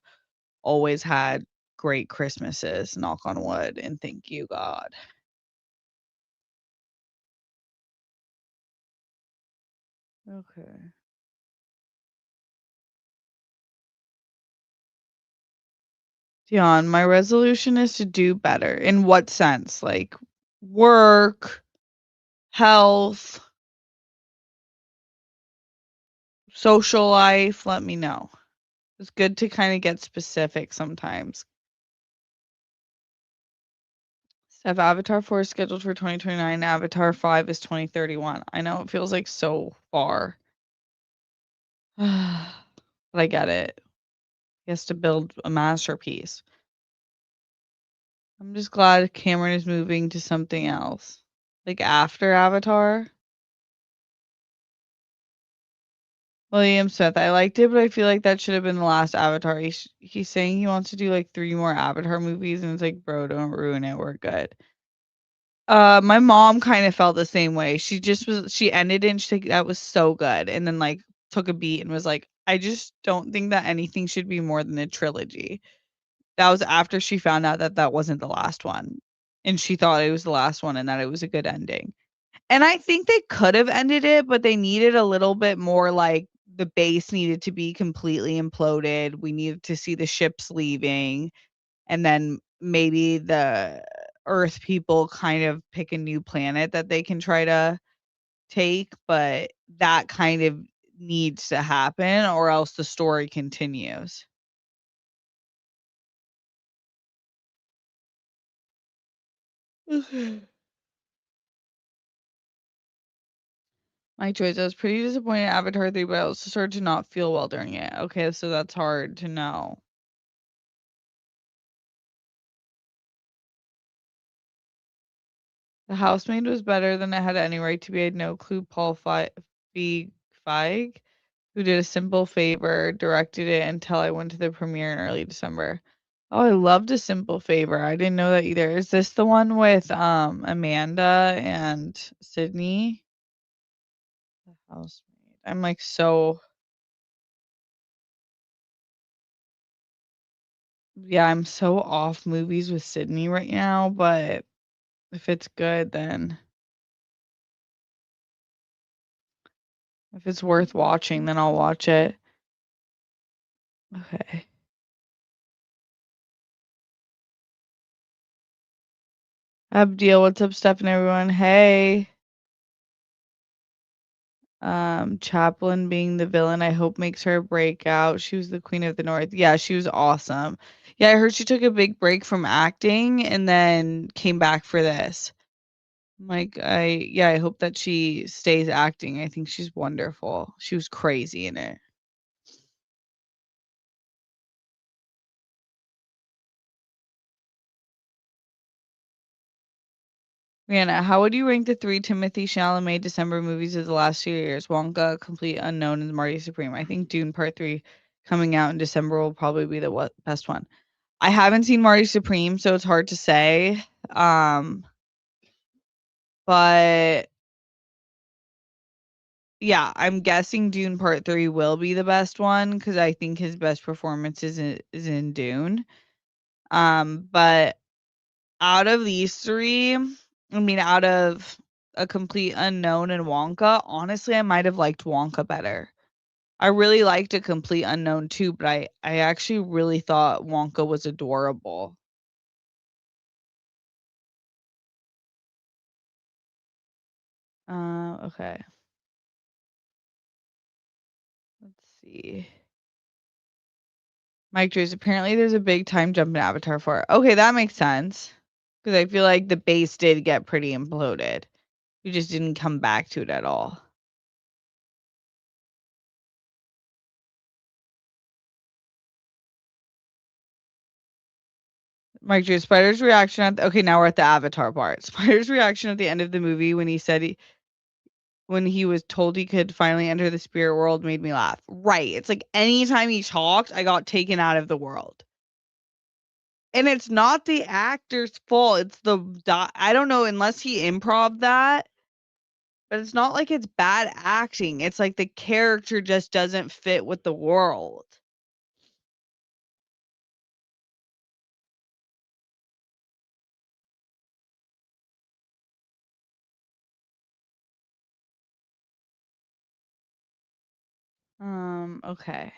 Speaker 1: always had great Christmases, knock on wood, and thank you, God. Okay. Dion, my resolution is to do better. In what sense? Like work, health, social life? Let me know. It's good to kind of get specific sometimes. If Avatar 4 is scheduled for 2029, Avatar 5 is 2031. I know it feels like so far. But I get it. He has to build a masterpiece. I'm just glad Cameron is moving to something else. Like after Avatar.
Speaker 2: William Smith. I liked it, but I feel like that should have been the last Avatar. He's saying he wants to do like 3 more Avatar movies, and it's like, bro, don't ruin it. We're good. My mom kind of felt the same way. She ended it and she's like, that was so good. And then like took a beat and was like, I just don't think that anything should be more than a trilogy. That was after she found out that that wasn't the last one. And she thought it was the last one and that it was a good ending. And I think they could have ended it, but they needed a little bit more like the base needed to be completely imploded. We needed to see the ships leaving and then maybe the Earth people kind of pick a new planet that they can try to take, but that kind of needs to happen or else the story continues. Okay. My choice. I was pretty disappointed in Avatar 3, but I also started to not feel well during it. Okay, so that's hard to know. The Housemaid was better than it had any right to be. I had no clue Paul Feig, who did A Simple Favor, directed it until I went to the premiere in early December. Oh, I loved A Simple Favor. I didn't know that either. Is this the one with Amanda and Sydney? The Housemaid. I'm like so yeah, I'm so off movies with Sydney right now, but if it's good, then if it's worth watching, then I'll watch it. Okay. Abdiel, what's up, Steph and everyone? Hey. Chaplin being the villain, I hope makes her a breakout. She was the Queen of the North. Yeah, she was awesome. Yeah, I heard she took a big break from acting and then came back for this. Like, I hope that she stays acting. I think she's wonderful. She was crazy in it. Rihanna, how would you rank the 3 Timothy Chalamet December movies of the last 2 years? Wonka, Complete Unknown, and Marty Supreme. I think Dune Part 3 coming out in December will probably be the best one. I haven't seen Marty Supreme, so it's hard to say. Um, but yeah, I'm guessing Dune Part 3 will be the best one because I think his best performance is in Dune. But out of these 3, I mean, out of A Complete Unknown and Wonka, honestly, I might have liked Wonka better. I really liked A Complete Unknown too, but I actually really thought Wonka was adorable. Okay. Let's see. Mike Drews, apparently there's a big time jump in Avatar 4. Okay, that makes sense. Because I feel like the base did get pretty imploded. We just didn't come back to it at all. Mike Drews, Spider's reaction at okay, now we're at the Avatar part. Spider's reaction at the end of the movie when he said when he was told he could finally enter the spirit world made me laugh. Right. It's like anytime he talked, I got taken out of the world. And it's not the actor's fault. It's I don't know unless he improv that. But it's not like it's bad acting, it's like the character just doesn't fit with the world. Okay.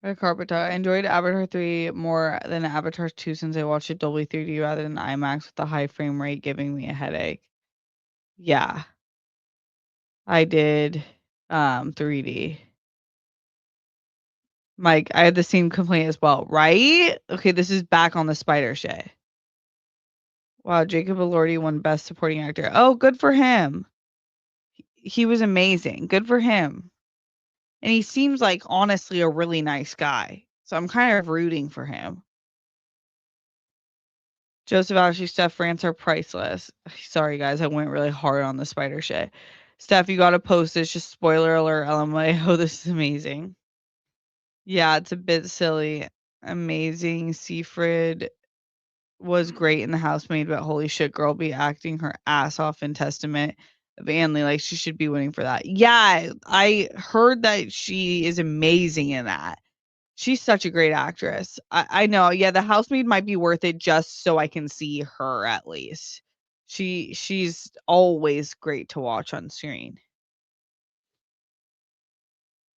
Speaker 2: Red Carpet Talk. I enjoyed Avatar 3 more than Avatar 2 since I watched it Dolby 3D rather than IMAX with the high frame rate giving me a headache. Yeah, I did 3D. Mike, I had the same complaint as well, right? Okay, this is back on the spider shit. Wow, Jacob Elordi won Best Supporting Actor. Oh, good for him. He was amazing. Good for him. And he seems like honestly a really nice guy. So I'm kind of rooting for him. Joseph, Ashley, Steph, France are priceless. Sorry, guys, I went really hard on the spider shit. Steph, you gotta post this. Just spoiler alert, LMAO, this is amazing. Yeah, it's a bit silly. Amazing. Seafrid was great in The Housemaid, but holy shit, girl be acting her ass off in Testament of Anley. Like, she should be winning for that. Yeah, I heard that she is amazing in that. She's such a great actress. I know. Yeah, The Housemaid might be worth it just so I can see her at least. She's always great to watch on screen.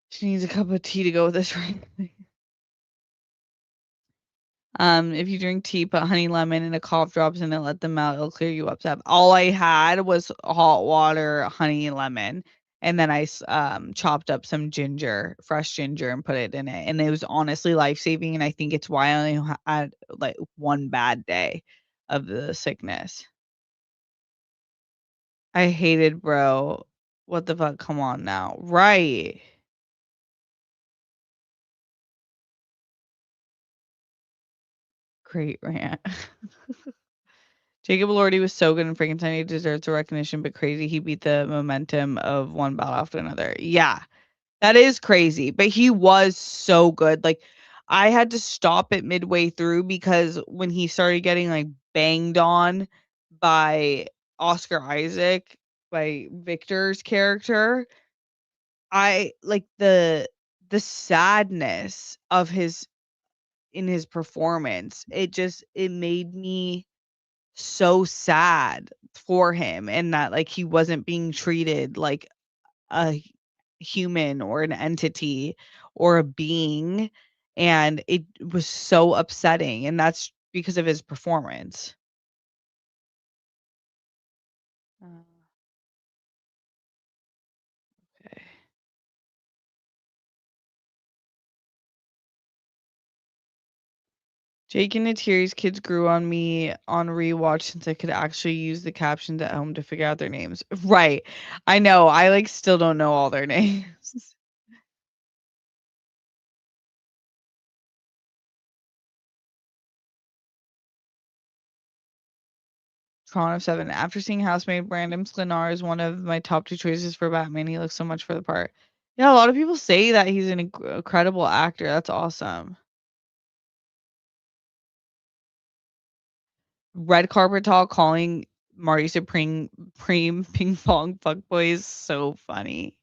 Speaker 2: She needs a cup of tea to go with this, right? If you drink tea, put honey, lemon, and a cough drops in it, let them out. It'll clear you up. Steph. All I had was hot water, honey, lemon, and then I chopped up some ginger, fresh ginger, and put it in it. And it was honestly life saving. And I think it's why I only had like one bad day of the sickness. I hated bro. What the fuck? Come on now. Right. Great rant. Jacob Elordi was so good in Frankenstein. He deserves a recognition, but crazy. He beat the momentum of one battle after another. Yeah, that is crazy. But he was so good. Like, I had to stop it midway through because when he started getting like banged on by Oscar Isaac, by Victor's character, I like the sadness of his in his performance. It made me so sad for him and that like he wasn't being treated like a human or an entity or a being, and it was so upsetting, and that's because of his performance. Uh, okay. Jake and Natiri's kids grew on me on rewatch since I could actually use the captions at home to figure out their names. Right. I know. I like still don't know all their names. Tron of Seven. After seeing Housemaid, Brandon Sklenar is one of my top two choices for Batman. He looks so much for the part. Yeah, a lot of people say that he's an incredible actor. That's awesome. Red carpet talk calling Marty Supreme ping pong fuckboy is so funny.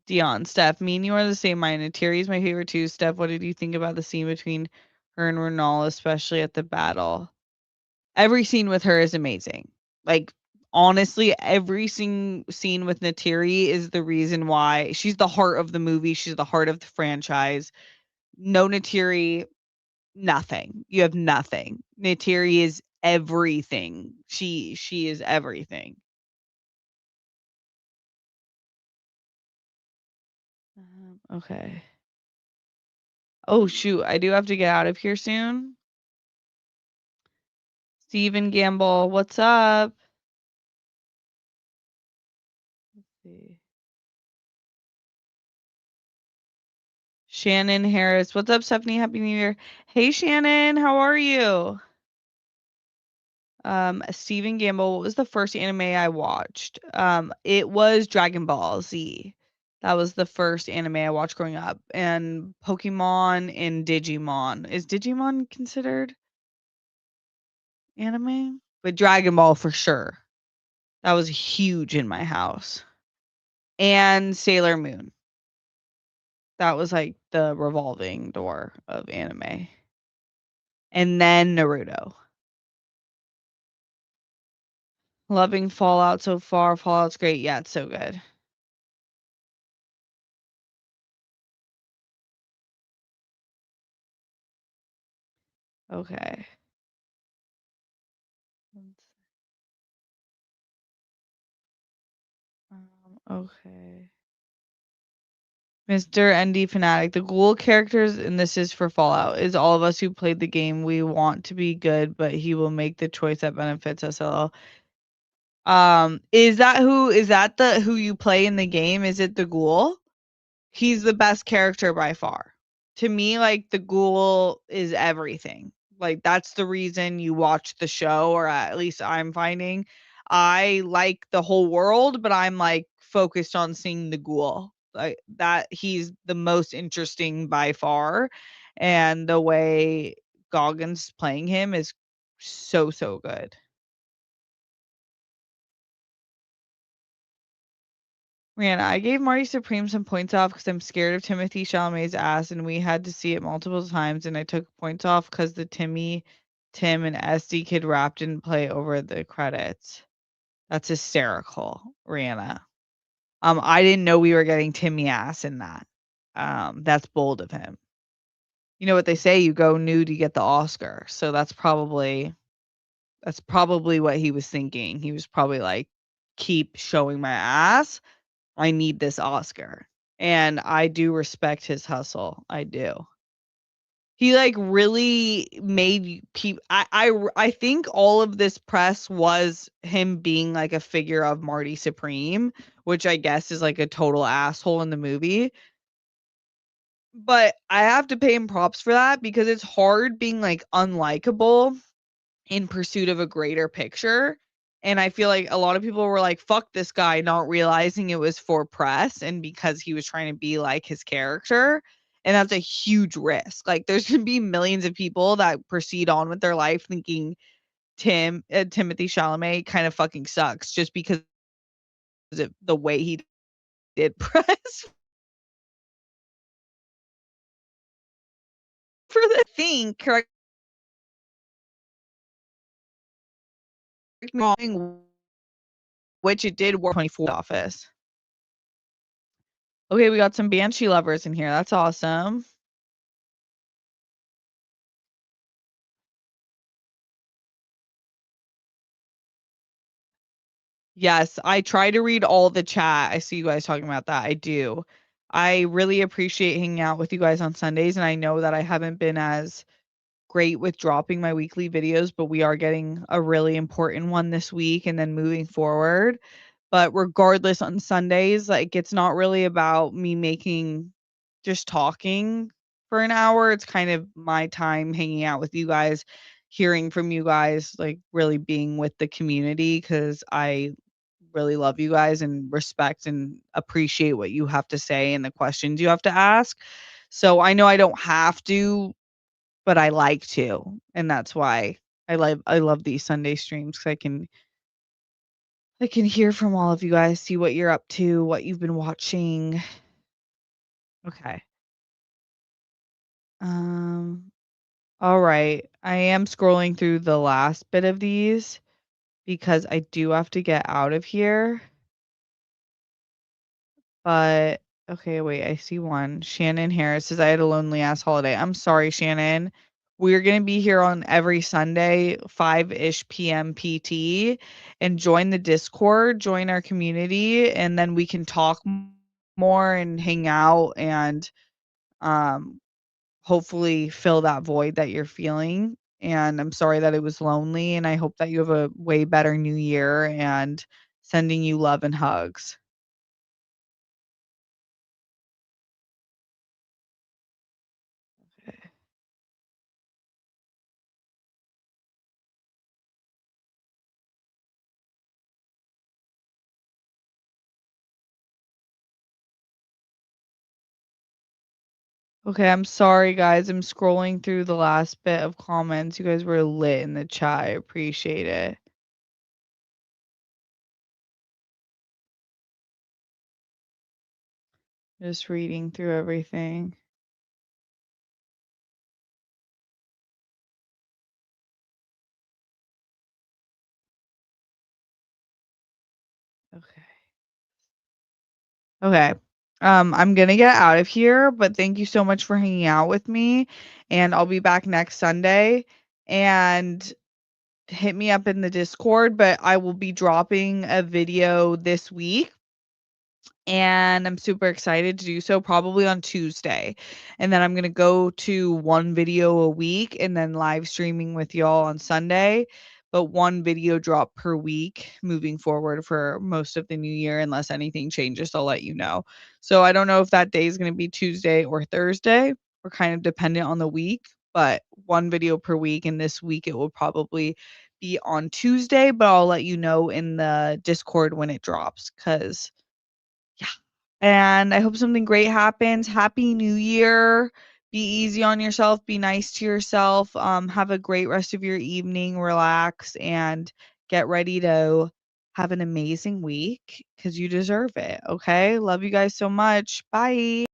Speaker 2: Dion, Steph, me and you are the same mind. Terry's my favorite too. Steph, what did you think about the scene between her and Renal, especially at the battle? Every scene with her is amazing. Like, honestly, every scene with Natiri is the reason why she's the heart of the movie. She's the heart of the franchise. No Natiri, nothing. You have nothing. Natiri is everything. She is everything. Okay. Oh shoot, I do have to get out of here soon. Steven Gamble, what's up? Let's see. Shannon Harris, what's up, Stephanie? Happy New Year. Hey Shannon, how are you? Steven Gamble, what was the first anime I watched? It was Dragon Ball Z. That was the first anime I watched growing up. And Pokemon and Digimon. Is Digimon considered anime? But Dragon Ball for sure. That was huge in my house. And Sailor Moon. That was like the revolving door of anime. And then Naruto. Loving Fallout so far. Fallout's great. Yeah, it's so good. Okay. Okay. Mr. ND Fanatic. The ghoul characters, and this is for Fallout, is all of us who played the game. We want to be good, but he will make the choice that benefits us. LL. Is that the who you play in the game? Is it the ghoul? He's the best character by far. To me, like, the ghoul is everything. Like, that's the reason you watch the show, or at least I'm finding. I like the whole world, but I'm, like, focused on seeing the ghoul. Like, that he's the most interesting by far, and the way Goggins playing him is so, so good. Man, I gave Marty Supreme some points off because 'cause I'm scared of Timothy Chalamet's ass, and we had to see it multiple times, and I took points off because the Tim, and SD Kid Rap didn't play over the credits. That's hysterical, Rihanna. I didn't know we were getting Timmy ass in that. That's bold of him. You know what they say, you go nude, you get the Oscar. So that's probably what he was thinking. He was probably like, "Keep showing my ass. I need this Oscar." And I do respect his hustle. I do. He, like, really made people. I think all of this press was him being, like, a figure of Marty Supreme, which I guess is, like, a total asshole in the movie, but I have to pay him props for that because it's hard being, like, unlikable in pursuit of a greater picture. And I feel like a lot of people were like, fuck this guy, not realizing it was for press and because he was trying to be like his character. And that's a huge risk. Like, there's going to be millions of people that proceed on with their life thinking Timothy Chalamet kind of fucking sucks just because of the way he did press for the thing. Correct me if I'm wrong, which it did work 24 office. Okay, we got some Banshee lovers in here. That's awesome. Yes, I try to read all the chat. I see you guys talking about that. I do. I really appreciate hanging out with you guys on Sundays, and I know that I haven't been as great with dropping my weekly videos, but we are getting a really important one this week and then moving forward. But regardless, on Sundays, like, it's not really about me making just talking for an hour. It's kind of my time hanging out with you guys, hearing from you guys, like, really being with the community because I really love you guys and respect and appreciate what you have to say and the questions you have to ask. So I know I don't have to, but I like to, and that's why I love these Sunday streams because I can hear from all of you guys, see what you're up to, what you've been watching. Okay. Um, all right. I am scrolling through the last bit of these because I do have to get out of here. But okay, wait, I see one. Shannon Harris says I had a lonely ass holiday. I'm sorry, Shannon. We're gonna be here on every Sunday, 5-ish PM PT, and join the Discord, join our community, and then we can talk more and hang out and um hopefully fill that void that you're feeling. And I'm sorry that it was lonely, and I hope that you have a way better new year and sending you love and hugs. Okay, I'm sorry, guys. I'm scrolling through the last bit of comments. You guys were lit in the chat. I appreciate it. Just reading through everything. Okay. Okay. I'm gonna get out of here, but thank you so much for hanging out with me. And I'll be back next Sunday. And hit me up in the Discord, but I will be dropping a video this week and I'm super excited to do so probably on Tuesday. And then I'm going to go to one video a week and then live streaming with y'all on Sunday, but one video drop per week moving forward for most of the new year unless anything changes, I'll let you know. So I don't know if that day is going to be Tuesday or Thursday, we're kind of dependent on the week, but 1 video per week, and this week it will probably be on Tuesday, but I'll let you know in the Discord when it drops, 'cause yeah. And I hope something great happens. Happy New Year. Be easy on yourself, be nice to yourself, have a great rest of your evening, relax, and get ready to have an amazing week, 'cause you deserve it, okay? Love you guys so much. Bye.